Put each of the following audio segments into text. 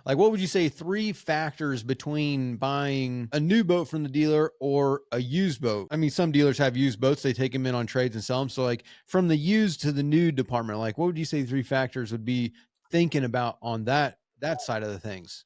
Like, what would you say 3 factors between buying a new boat from the dealer or a used boat? I mean, some dealers have used boats. They take them in on trades and sell them. So like from the used to the new department, like what would you say 3 factors would be thinking about on that side of the things?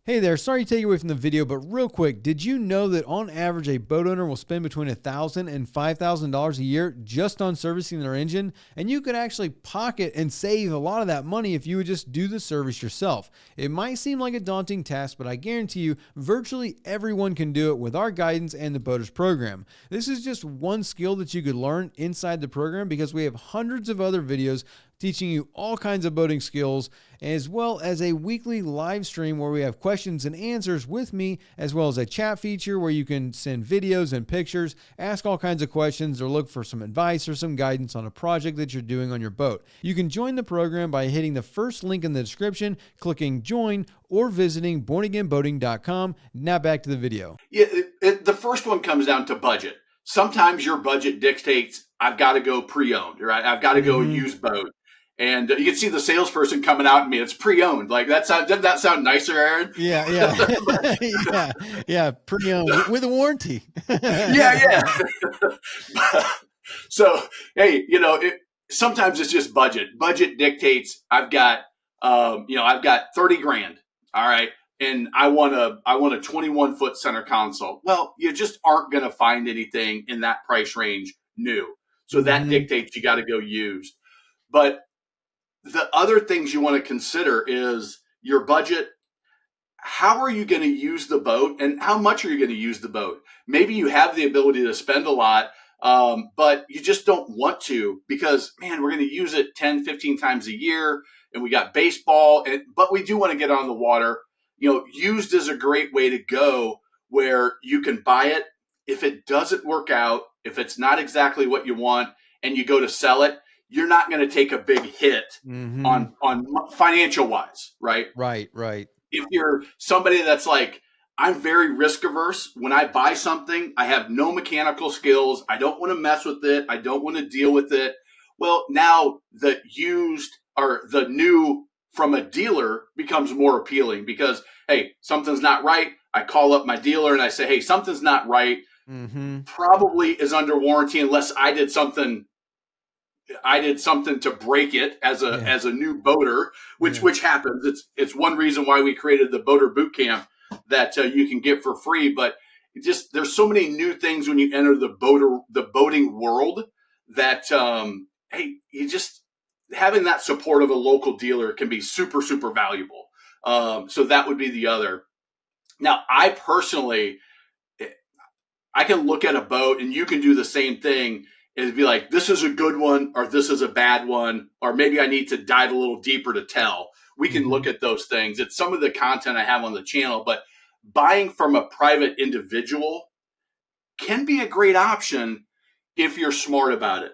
Hey there, sorry to take you away from the video, but real quick, did you know that on average a boat owner will spend between $1,000 and $5,000 a year just on servicing their engine? And you could actually pocket and save a lot of that money if you would just do the service yourself. It might seem like a daunting task, but I guarantee you virtually everyone can do it with our guidance and the Boaters program. This is just one skill that you could learn inside the program because we have hundreds of other videos teaching you all kinds of boating skills, as well as a weekly live stream where we have questions and answers with me, as well as a chat feature where you can send videos and pictures, ask all kinds of questions, or look for some advice or some guidance on a project that you're doing on your boat. You can join the program by hitting the first link in the description, clicking join, or visiting bornagainboating.com. Now back to the video. Yeah, the first one comes down to budget. Sometimes your budget dictates, I've got to go pre-owned, right? I've got to go used boat. And you can see the salesperson coming out at me. It's pre-owned. Like doesn't that sound nicer, Aaron? Yeah. Yeah. Pre-owned with a warranty. Yeah. So, hey, sometimes it's just budget. Budget dictates I've got 30 grand. All right. And I want a 21-foot center console. Well, you just aren't going to find anything in that price range new. So that dictates you got to go used. But the other things you want to consider is your budget. How are you going to use the boat and how much are you going to use the boat? Maybe you have the ability to spend a lot, but you just don't want to because, man, we're going to use it 10, 15 times a year and we got baseball, but we do want to get on the water. Used is a great way to go where you can buy it. If it doesn't work out, if it's not exactly what you want and you go to sell it, you're not going to take a big hit on financial wise, right? Right. If you're somebody that's like, I'm very risk averse. When I buy something, I have no mechanical skills. I don't want to mess with it. I don't want to deal with it. Well, now the used or the new from a dealer becomes more appealing because, hey, something's not right. I call up my dealer and I say, hey, something's not right. Probably is under warranty unless I did something to break it as a new boater, which happens. It's one reason why we created the Boater Boot Camp that you can get for free. But there's so many new things when you enter the boating world that having that support of a local dealer can be super, super valuable. So that would be the other. Now, I personally, I can look at a boat and you can do the same thing. It'd be like, this is a good one, or this is a bad one, or maybe I need to dive a little deeper to tell. We can look at those things. It's some of the content I have on the channel, but buying from a private individual can be a great option if you're smart about it.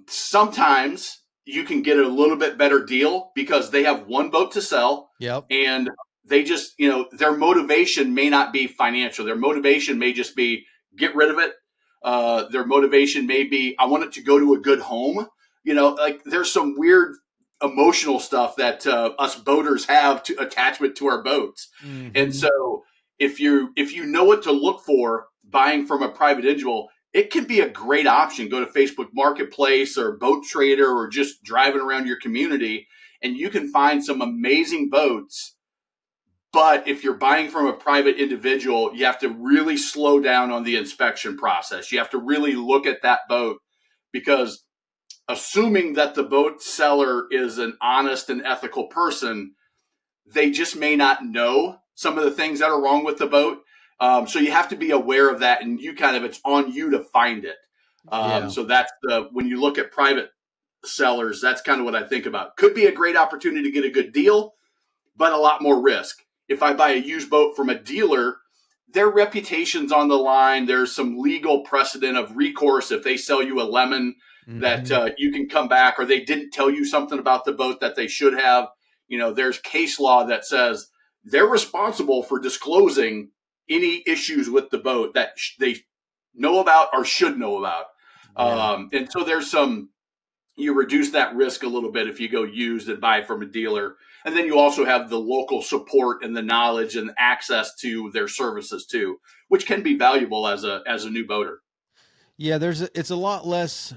Sometimes you can get a little bit better deal because they have one boat to sell. Yep. And they just, their motivation may not be financial. Their motivation may just be get rid of it. Their motivation may be, I want it to go to a good home. Like there's some weird emotional stuff that us boaters have to attachment to our boats. And so if you know what to look for buying from a private individual, it can be a great option. Go to Facebook Marketplace or Boat Trader or just driving around your community and you can find some amazing boats. But if you're buying from a private individual, you have to really slow down on the inspection process. You have to really look at that boat because assuming that the boat seller is an honest and ethical person, they just may not know some of the things that are wrong with the boat. So you have to be aware of that and it's on you to find it. So that's when you look at private sellers, that's kind of what I think about. Could be a great opportunity to get a good deal, but a lot more risk. If I buy a used boat from a dealer, their reputation's on the line. There's some legal precedent of recourse if they sell you a lemon that you can come back, or they didn't tell you something about the boat that they should have. There's case law that says they're responsible for disclosing any issues with the boat that they know about or should know about. And so there's you reduce that risk a little bit if you go used and buy from a dealer. And then you also have the local support and the knowledge and access to their services too, which can be valuable as a new boater. Yeah, it's a lot less.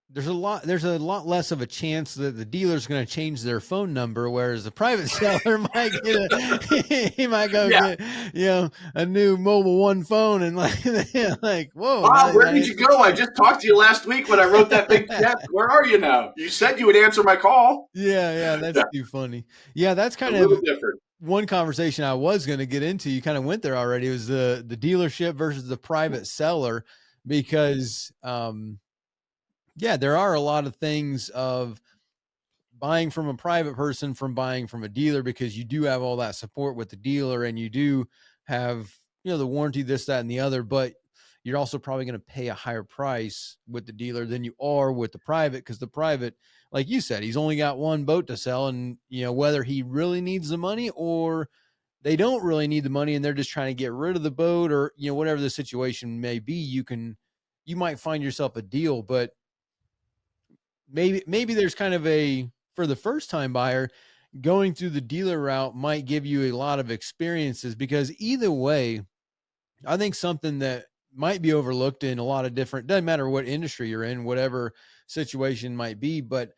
There's a lot less of a chance that the dealer's going to change their phone number, whereas the private seller might get he might go Yeah. get, a new Mobile One phone and like, whoa, Bob, where I did you go? I just talked to you last week when I wrote that big check. Where are you now? You said you would answer my call. yeah, Yeah, that's too funny. Yeah, that's a kind of little different. one conversation I was going to get into. You kind of went there already. It was the dealership versus the private seller, because yeah, there are a lot of things of buying from a private person from buying from a dealer, because you do have all that support with the dealer, and you do have, the warranty, this, that, and the other, but you're also probably going to pay a higher price with the dealer than you are with the private, because the private, like you said, he's only got one boat to sell, and whether he really needs the money or they don't really need the money and they're just trying to get rid of the boat, or whatever the situation may be, you might find yourself a deal. But maybe there's kind of a, for the first time buyer, going through the dealer route might give you a lot of experiences, because either way, I think something that might be overlooked in a lot of different, doesn't matter what industry you're in, whatever situation might be, but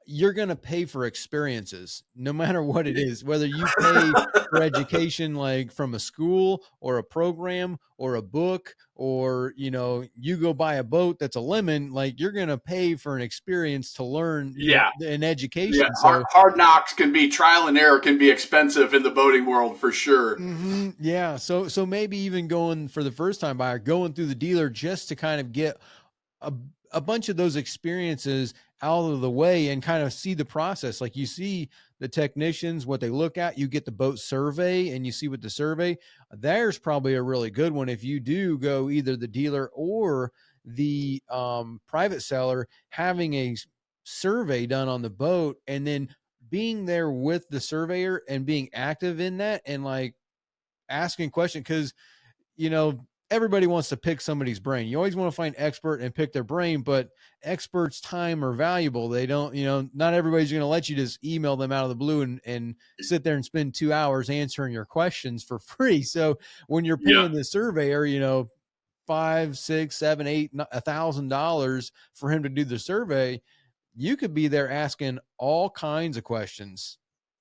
you're going to pay for experiences no matter what it is, whether you pay for education, like from a school or a program or a book, or, you go buy a boat that's a lemon, like you're going to pay for an experience to learn, Yeah. an Yeah. education. Hard, So, hard knocks can be trial and error, can be expensive in the boating world for sure. yeah. So maybe even going for the first time buyer, going through the dealer just to kind of get a, a bunch of those experiences out of the way and kind of see the process. Like, you see the technicians, what they look at, you get the boat survey and you see what the survey, there's probably a really good one. If you do go either the dealer or the private seller, having a survey done on the boat, and then being there with the surveyor and being active in that, and like asking questions, because everybody wants to pick somebody's brain. You always want to find expert and pick their brain, but experts' time are valuable. They don't, not everybody's going to let you just email them out of the blue and sit there and spend 2 hours answering your questions for free. So when you're Yeah. paying the surveyor, five, six, seven, eight, $1,000 for him to do the survey, you could be there asking all kinds of questions.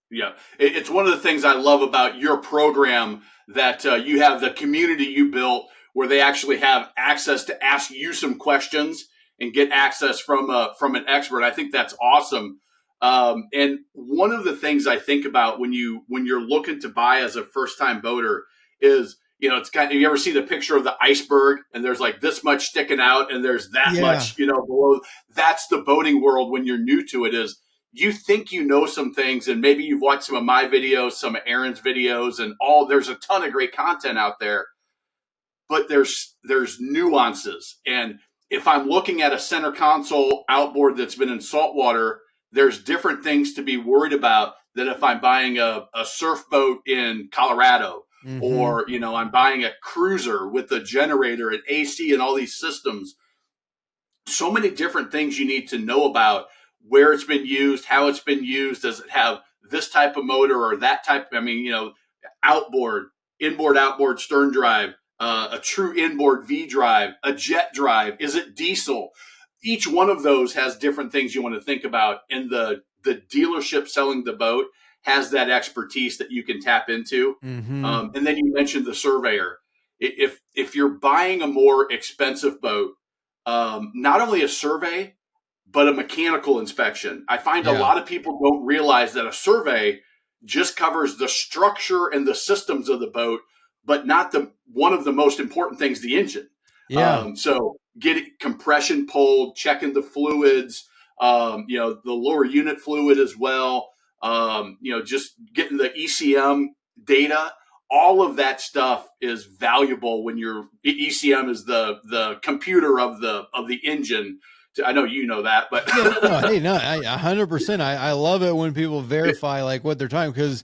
Yeah, it's one of the things I love about your program, that you have the community you built where they actually have access to ask you some questions and get access from an expert. I think that's awesome. And one of the things I think about when you're looking to buy as a first time boater is, it's kind of, you ever see the picture of the iceberg and there's like this much sticking out and there's that Yeah. much below. That's the boating world when you're new to it. Is you think you know some things, and maybe you've watched some of my videos, some of Aaron's videos, and there's a ton of great content out there, but there's nuances. And if I'm looking at a center console outboard that's been in saltwater, there's different things to be worried about than if I'm buying a surf boat in Colorado, Mm-hmm. or I'm buying a cruiser with a generator and AC and all these systems. So many different things you need to know about: where it's been used, how it's been used, does it have this type of motor or that type. I mean, outboard, inboard, outboard, stern drive, a true inboard V drive, a jet drive. Is it diesel? Each one of those has different things you want to think about, and the dealership selling the boat has that expertise that you can tap into. Mm-hmm. And then you mentioned the surveyor. If you're buying a more expensive boat, not only a survey, but a mechanical inspection. I find a Yeah. lot of people don't realize that a survey just covers the structure and the systems of the boat, but not the one of the most important things, the engine. Yeah. So getting compression pulled, checking the fluids, the lower unit fluid as well. Just getting the ECM data. All of that stuff is valuable when you're ECM is the computer of the engine. I know you know that, but Yeah, no, hey, no, 100%. I love it when people verify like what they're talking, because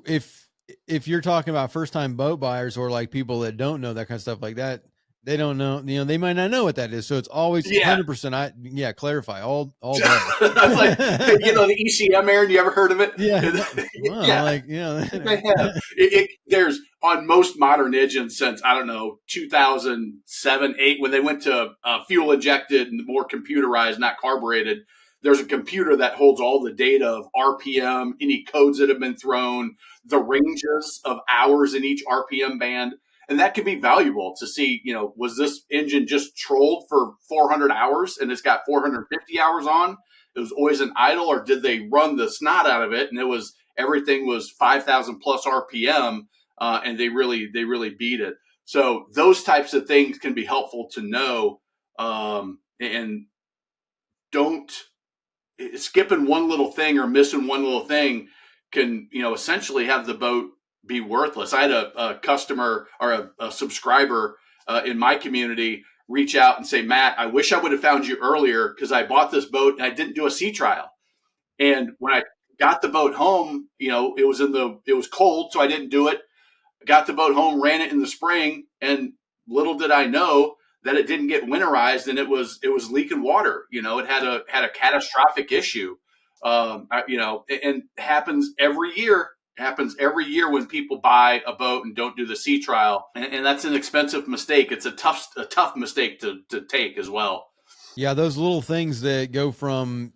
if you're talking about first time boat buyers or like people that don't know that kind of stuff like that, They don't know, they might not know what that is. So it's always Yeah. 100%. Clarify all day. I was like, the ECM, Aaron, you ever heard of it? Yeah. Well, Yeah, like, they have. There's on most modern engines since, I don't know, 2007, 8, when they went to fuel injected and more computerized, not carbureted. There's a computer that holds all the data of RPM, any codes that have been thrown, the ranges of hours in each RPM band. And that can be valuable to see, was this engine just trolled for 400 hours and it's got 450 hours on? It was always an idle, or did they run the snot out of it and everything was 5,000 plus RPM, and they really beat it. So those types of things can be helpful to know, and don't skipping one little thing or missing one little thing can essentially have the boat be worthless. I had a customer or a subscriber in my community reach out and say, Matt, I wish I would have found you earlier because I bought this boat and I didn't do a sea trial. And when I got the boat home, it was cold, so I didn't do it. Got the boat home, ran it in the spring, and little did I know that it didn't get winterized and it was leaking water. It had a catastrophic issue. And happens every year. Happens every year when people buy a boat and don't do the sea trial, and that's an expensive mistake. It's a tough mistake to take as well. Yeah, those little things that go from,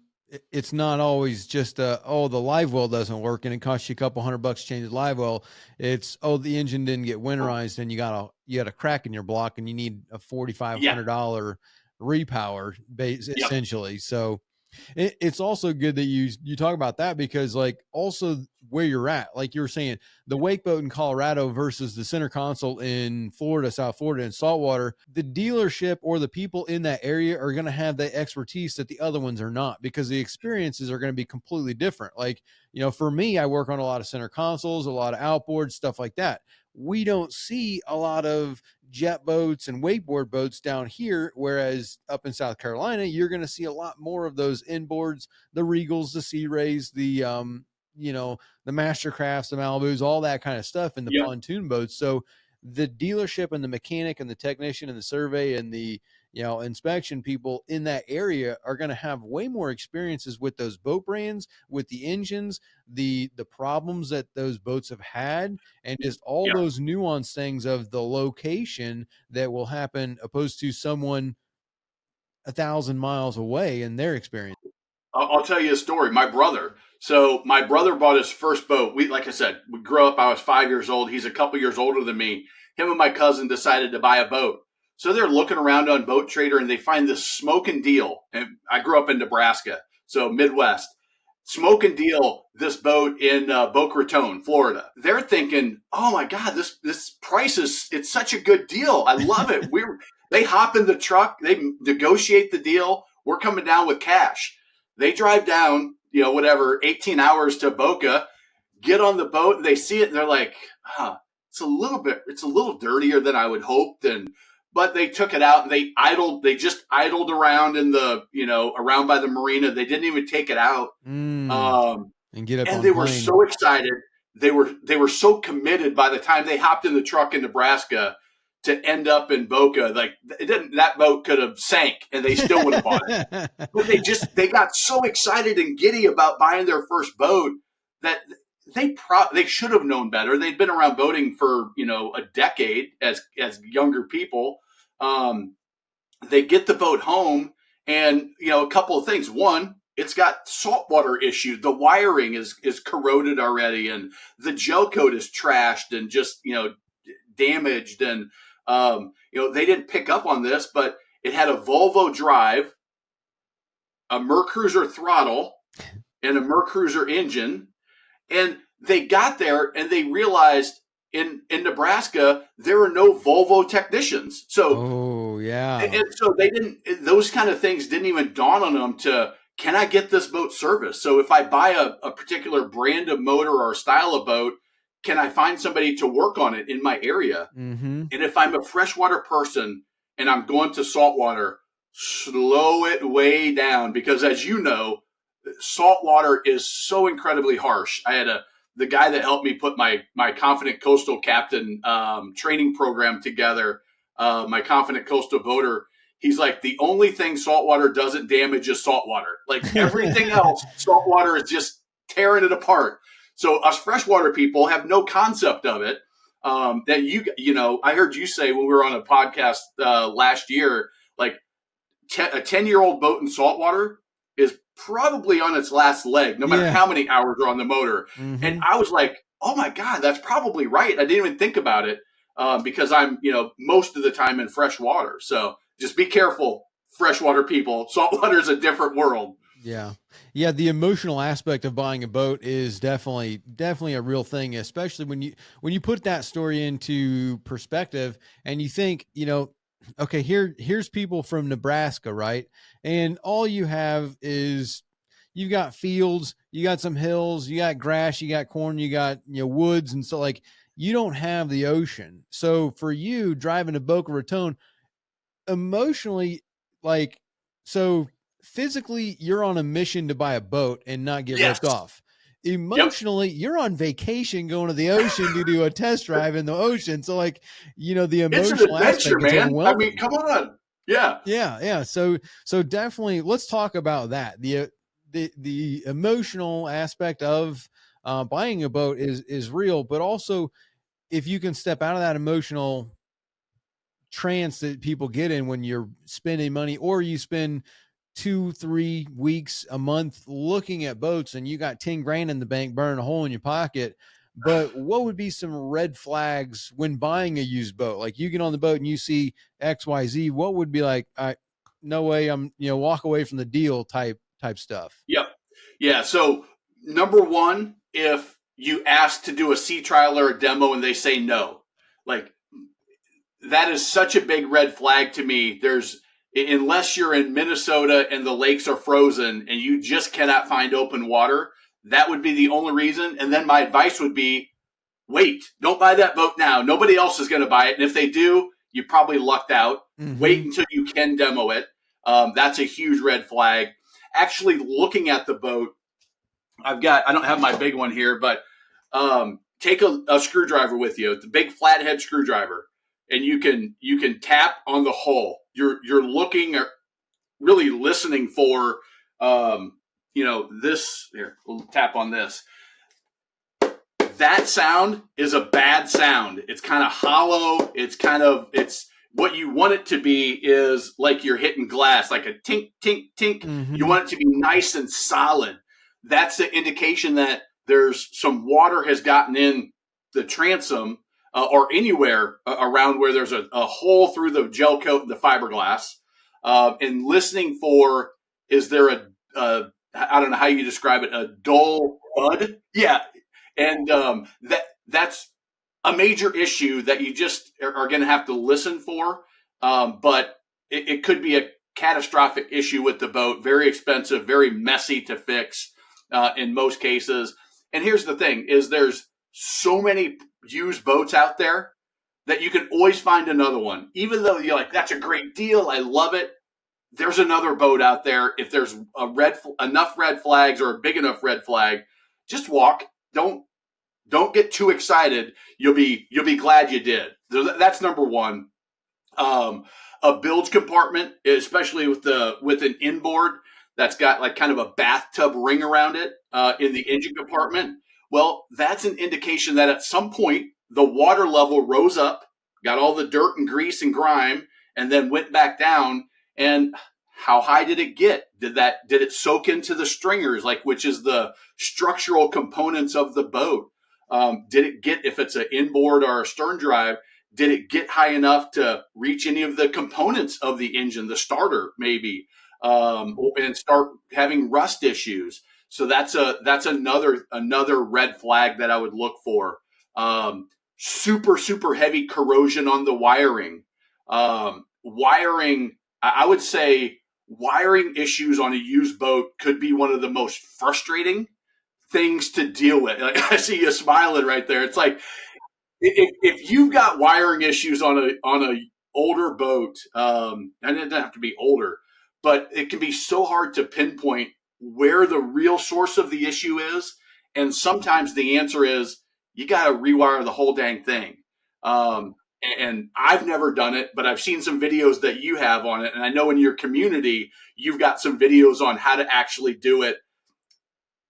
it's not always just the live well doesn't work and it costs you a couple $100 to change the live well. It's, the engine didn't get winterized and you got a crack in your block and you need a Yeah. $4,500 repower base Yep. essentially. So it's also good that you talk about that, because like also where you're at, like you were saying, the wake boat in Colorado versus the center console in Florida, South Florida, and saltwater, the dealership or the people in that area are going to have the expertise that the other ones are not, because the experiences are going to be completely different. Like, for me, I work on a lot of center consoles, a lot of outboards, stuff like that. We don't see a lot of jet boats and wakeboard boats down here, whereas up in South Carolina, you're going to see a lot more of those inboards, the Regals, the Sea Rays, the the Mastercrafts, the Malibus, all that kind of stuff in the Yep. pontoon boats. So the dealership and the mechanic and the technician and the survey and the inspection people in that area are going to have way more experiences with those boat brands, with the engines, the problems that those boats have had, and just all Yep. those nuanced things of the location that will happen, opposed to someone 1,000 miles away in their experience. I'll tell you a story. My brother bought his first boat. Like I said, we grew up. I was 5 years old. He's a couple years older than me. Him and my cousin decided to buy a boat. So they're looking around on Boat Trader and they find this smoking deal. And I grew up in Nebraska, so Midwest. Smoke and deal this boat in Boca Raton, Florida. They're thinking, "Oh my God, this price it's such a good deal. I love it." They hop in the truck, they negotiate the deal. We're coming down with cash. They drive down, 18 hours to Boca, get on the boat, and they see it, and they're like, it's a little dirtier than I would hoped. But they took it out and they just idled around in around by the marina. They didn't even take it out. And get up And on they were plane. so excited. They were so committed by the time they hopped in the truck in Nebraska to end up in Boca. Like that boat could have sank and they still would have bought it. But they got so excited and giddy about buying their first boat that they should have known better. They'd been around boating for a decade as younger people. They get the boat home, and a couple of things. One, it's got saltwater issue. The wiring is corroded already, and the gel coat is trashed and just damaged. And they didn't pick up on this, but it had a Volvo drive, a Mercruiser throttle, and a Mercruiser engine. And they got there and they realized in Nebraska there are no Volvo technicians. So and so they didn't. Those kind of things didn't even dawn on them. Can I get this boat serviced? So if I buy a particular brand of motor or style of boat, can I find somebody to work on it in my area? Mm-hmm. And if I'm a freshwater person and I'm going to saltwater, slow it way down, because as you know, saltwater is so incredibly harsh. I had the guy that helped me put my Confident Coastal Captain training program together. my confident coastal boater, he's like, the only thing saltwater doesn't damage is saltwater. Like everything else, saltwater is just tearing it apart. So us freshwater people have no concept of it. That I heard you say when we were on a podcast last year, like a 10-year-old boat in saltwater is probably on its last leg, no matter Yeah. how many hours are on the motor. And Hmm. I was like, oh my God, that's probably right. I didn't even think about it because I'm, most of the time in fresh water. So just be careful, freshwater people. Saltwater is a different world. Yeah. Yeah, the emotional aspect of buying a boat is definitely a real thing, especially when you put that story into perspective and you think, okay, here's people from Nebraska, right? And all you have is you've got fields, you got some hills, you got grass, you got corn, you got, woods, and so like you don't have the ocean. So for you driving to Boca Raton, emotionally, like, so physically you're on a mission to buy a boat and not get ripped Yes. off. Yep. Emotionally you're on vacation going to the ocean to do a test drive in the ocean, so like, the It's an emotional adventure, aspect is man. I mean, overwhelming. come on. Yeah. Yeah, so definitely let's talk about that. The emotional aspect of buying a boat is real, but also if you can step out of that emotional trance that people get in when you're spending money, or you spend 2-3 weeks a month looking at boats and you got 10 grand in the bank burning a hole in your pocket. But what would be some red flags when buying a used boat? Like you get on the boat and you see XYZ, what would be like, no way, I'm, walk away from the deal type stuff. Yep. Yeah. So, number one, if you ask to do a sea trial or a demo and they say no, like that is such a big red flag to me. Unless you're in Minnesota and the lakes are frozen and you just cannot find open water, that would be the only reason. And then my advice would be wait, don't buy that boat now. Nobody else is going to buy it. And if they do, you probably lucked out. Mm-hmm. Wait until you can demo it. That's a huge red flag. Actually, looking at the boat, I don't have my big one here, but take a screwdriver with you, the big flathead screwdriver, and you can tap on the hull. You're looking or really listening for, this here. We'll tap on this. That sound is a bad sound. It's kind of hollow. It's what you want it to be is like you're hitting glass, like a tink, tink, tink. You Mm-hmm. want it to be nice and solid. That's the indication that there's some water has gotten in the transom or anywhere around where there's a hole through the gel coat and the fiberglass. And listening for, is there I don't know how you describe it, a dull thud? Yeah, and that's a major issue that you just are going to have to listen for. But it could be a catastrophic issue with the boat, very expensive, very messy to fix in most cases. And here's the thing: is there's so many used boats out there that you can always find another one, even though you're like, that's a great deal, I love it. There's another boat out there. If there's enough red flags or a big enough red flag, just walk. Don't get too excited. You'll be glad you did. So that's number one. Um, a bilge compartment, especially with an inboard that's got like kind of a bathtub ring around it in the engine compartment. Well, that's an indication that at some point the water level rose up, got all the dirt and grease and grime, and then went back down. And how high did it get? Did it soak into the stringers, like which is the structural components of the boat? Did it get, if it's an inboard or a stern drive, did it get high enough to reach any of the components of the engine, the starter maybe, and start having rust issues? So that's another red flag that I would look for. Super super heavy corrosion on the wiring. Wiring, I would say, wiring issues on a used boat could be one of the most frustrating things to deal with. Like, I see you smiling right there. It's like if you've got wiring issues on a older boat, and it doesn't have to be older, but it can be so hard to pinpoint where the real source of the issue is. And sometimes the answer is you got to rewire the whole dang thing. And I've never done it, but I've seen some videos that you have on it. And I know in your community, you've got some videos on how to actually do it.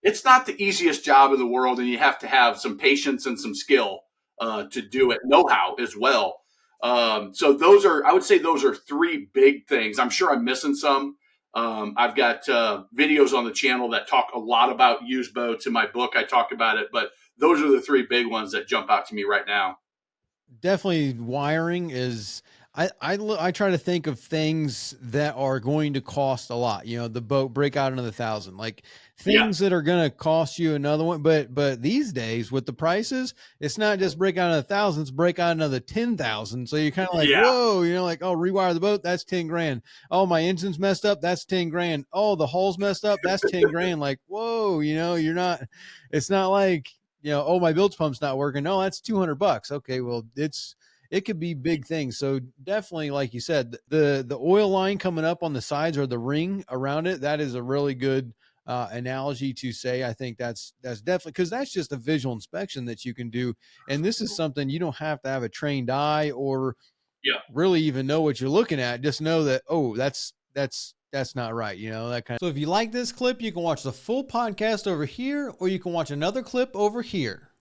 It's not the easiest job in the world, and you have to have some patience and some skill to do it, know-how as well. So those are, I would say, those are three big things. I'm sure I'm missing some. I've got videos on the channel that talk a lot about used boats. In my book, I talk about it, but those are the three big ones that jump out to me right now. Definitely wiring is I try to think of things that are going to cost a lot. You know, the boat break out another thousand, like Yeah, things that are going to cost you another one. But these days with the prices, it's not just break out another thousand, it's break out another 10,000. So you're kind of like, yeah, whoa, you know, like, oh, rewire the boat, that's 10 grand. Oh, my engine's messed up, that's 10 grand. Oh, the hull's messed up, that's 10 grand. Like, whoa, you know, it's not like, you know, oh, my bilge pump's not working. No, that's $200. Okay, well, it could be big things. So definitely, like you said, the oil line coming up on the sides or the ring around it, that is a really good analogy to say. I think that's definitely, because that's just a visual inspection that you can do, and this is something you don't have to have a trained eye or yeah. really even know what you're looking at. Just know that, oh, that's not right, you know, that kind of. So if you like this clip, you can watch the full podcast over here, or you can watch another clip over here.